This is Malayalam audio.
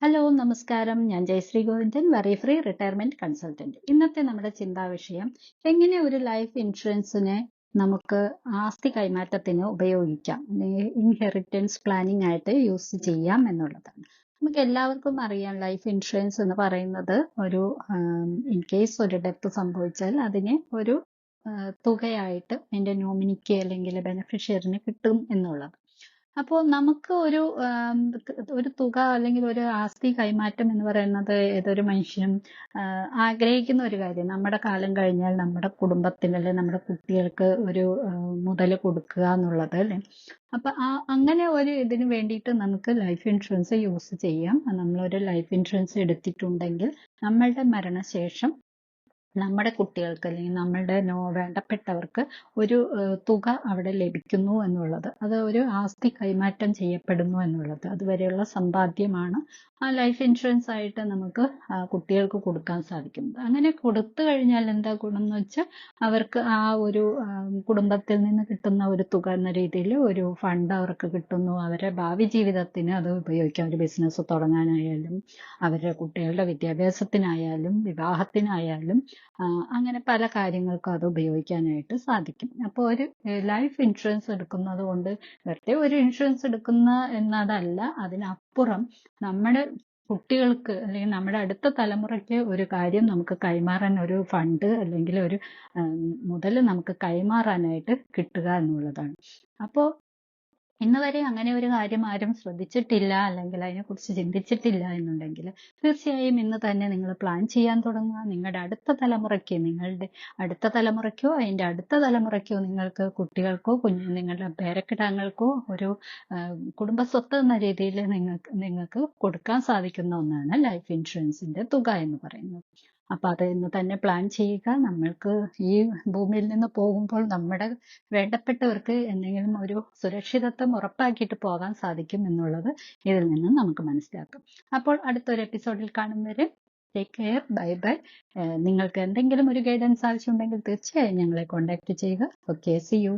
ഹലോ നമസ്കാരം. ഞാൻ Jayashree Govindan, worry free retirement consultant. ഇന്നത്തെ നമ്മുടെ ചിന്താ വിഷയം എങ്ങനെ ഒരു ലൈഫ് ഇൻഷുറൻസിനെ നമുക്ക് ആസ്തി കൈമാറ്റത്തിന് ഉപയോഗിക്കാം, അല്ലെങ്കിൽ ഇൻഹെറിറ്റൻസ് പ്ലാനിംഗ് ആയിട്ട് യൂസ് ചെയ്യാം എന്നുള്ളതാണ്. നമുക്ക് എല്ലാവർക്കും അറിയാം, ലൈഫ് ഇൻഷുറൻസ് എന്ന് പറയുന്നത് ഒരു ഇൻ കേസ് ഒരു ഡെത്ത് സംഭവിച്ചാൽ അതിനെ ഒരു തുകയായിട്ട് അതിന്റെ നോമിനിക്ക് അല്ലെങ്കിൽ ബെനിഫിഷ്യറിന് കിട്ടും എന്നുള്ളത്. അപ്പോൾ നമുക്ക് ഒരു തുക അല്ലെങ്കിൽ ഒരു ആസ്തി കൈമാറ്റം എന്ന് പറയുന്നത് ഏതൊരു മനുഷ്യനും ആഗ്രഹിക്കുന്ന ഒരു കാര്യം. നമ്മുടെ കാലം കഴിഞ്ഞാൽ നമ്മുടെ കുടുംബത്തിന് അല്ലെങ്കിൽ നമ്മുടെ കുട്ടികൾക്ക് ഒരു മുതൽ കൊടുക്കുക എന്നുള്ളത് അല്ലേ. അപ്പൊ അങ്ങനെ ഒരു ഇതിന് വേണ്ടിയിട്ട് നമുക്ക് ലൈഫ് ഇൻഷുറൻസ് യൂസ് ചെയ്യാം. നമ്മളൊരു ലൈഫ് ഇൻഷുറൻസ് എടുത്തിട്ടുണ്ടെങ്കിൽ നമ്മളുടെ മരണശേഷം നമ്മുടെ കുട്ടികൾക്ക് അല്ലെങ്കിൽ നമ്മളുടെ വേണ്ടപ്പെട്ടവർക്ക് ഒരു തുക അവിടെ ലഭിക്കുന്നു എന്നുള്ളത്, അത് ഒരു ആസ്തി കൈമാറ്റം ചെയ്യപ്പെടുന്നു എന്നുള്ളത്, അതുവരെയുള്ള സമ്പാദ്യമാണ് ആ ലൈഫ് ഇൻഷുറൻസ് ആയിട്ട് നമുക്ക് കുട്ടികൾക്ക് കൊടുക്കാൻ സാധിക്കുന്നത്. അങ്ങനെ കൊടുത്തു കഴിഞ്ഞാൽ എന്താ ഗുണം എന്ന് വെച്ചാൽ അവർക്ക് ആ ഒരു കുടുംബത്തിൽ നിന്ന് കിട്ടുന്ന ഒരു തുക എന്ന രീതിയിൽ ഒരു ഫണ്ട് അവർക്ക് കിട്ടുന്നു. അവരുടെ ഭാവി ജീവിതത്തിന് അത് ഉപയോഗിക്കാം. ഒരു ബിസിനസ് തുടങ്ങാനായാലും അവരുടെ കുട്ടികളുടെ വിദ്യാഭ്യാസത്തിനായാലും വിവാഹത്തിനായാലും അങ്ങനെ പല കാര്യങ്ങൾക്കും അത് ഉപയോഗിക്കാനായിട്ട് സാധിക്കും. അപ്പോൾ ഒരു ലൈഫ് ഇൻഷുറൻസ് എടുക്കുന്നത് കൊണ്ട് വെറുതെ ഒരു ഇൻഷുറൻസ് എടുക്കുന്ന എന്നതല്ല, അതിനപ്പുറം നമ്മുടെ കുട്ടികൾക്ക് അല്ലെങ്കിൽ നമ്മുടെ അടുത്ത തലമുറയ്ക്ക് ഒരു കാര്യം നമുക്ക് കൈമാറാൻ, ഒരു ഫണ്ട് അല്ലെങ്കിൽ ഒരു മുതൽ നമുക്ക് കൈമാറാനായിട്ട് കിട്ടുക എന്നുള്ളതാണ്. അപ്പോൾ ഇന്ന് വരെ അങ്ങനെ ഒരു കാര്യം ആരും ശ്രദ്ധിച്ചിട്ടില്ല അല്ലെങ്കിൽ അതിനെക്കുറിച്ച് ചിന്തിച്ചിട്ടില്ല എന്നുണ്ടെങ്കിൽ തീർച്ചയായും ഇന്ന് തന്നെ നിങ്ങൾ പ്ലാൻ ചെയ്യാൻ തുടങ്ങുക. നിങ്ങളുടെ അടുത്ത തലമുറയ്ക്ക്, നിങ്ങളുടെ അടുത്ത തലമുറയ്ക്കോ അതിൻ്റെ അടുത്ത തലമുറയ്ക്കോ, നിങ്ങൾക്ക് കുട്ടികൾക്കോ നിങ്ങളുടെ പേരക്കിടാങ്ങൾക്കോ ഒരു കുടുംബസ്വത്ത് എന്ന രീതിയിൽ നിങ്ങൾക്ക് കൊടുക്കാൻ സാധിക്കുന്ന ഒന്നാണ് ലൈഫ് ഇൻഷുറൻസിന്റെ തുക എന്ന് പറയുന്നത്. അപ്പൊ അത് ഇന്ന് തന്നെ പ്ലാൻ ചെയ്യുക. നമ്മൾക്ക് ഈ ഭൂമിയിൽ നിന്ന് പോകുമ്പോൾ നമ്മുടെ വേണ്ടപ്പെട്ടവർക്ക് എന്തെങ്കിലും ഒരു സുരക്ഷിതത്വം ഉറപ്പാക്കിയിട്ട് പോകാൻ സാധിക്കും എന്നുള്ളത് ഇതിൽ നിന്ന് നമുക്ക് മനസ്സിലാക്കാം. അപ്പോൾ അടുത്തൊരു എപ്പിസോഡിൽ കാണും വരെ ടേക്ക് കെയർ, ബൈ ബൈ. നിങ്ങൾക്ക് എന്തെങ്കിലും ഒരു ഗൈഡൻസ് ആവശ്യമുണ്ടെങ്കിൽ തീർച്ചയായും ഞങ്ങളെ കോൺടാക്ട് ചെയ്യുക. Okay, see U.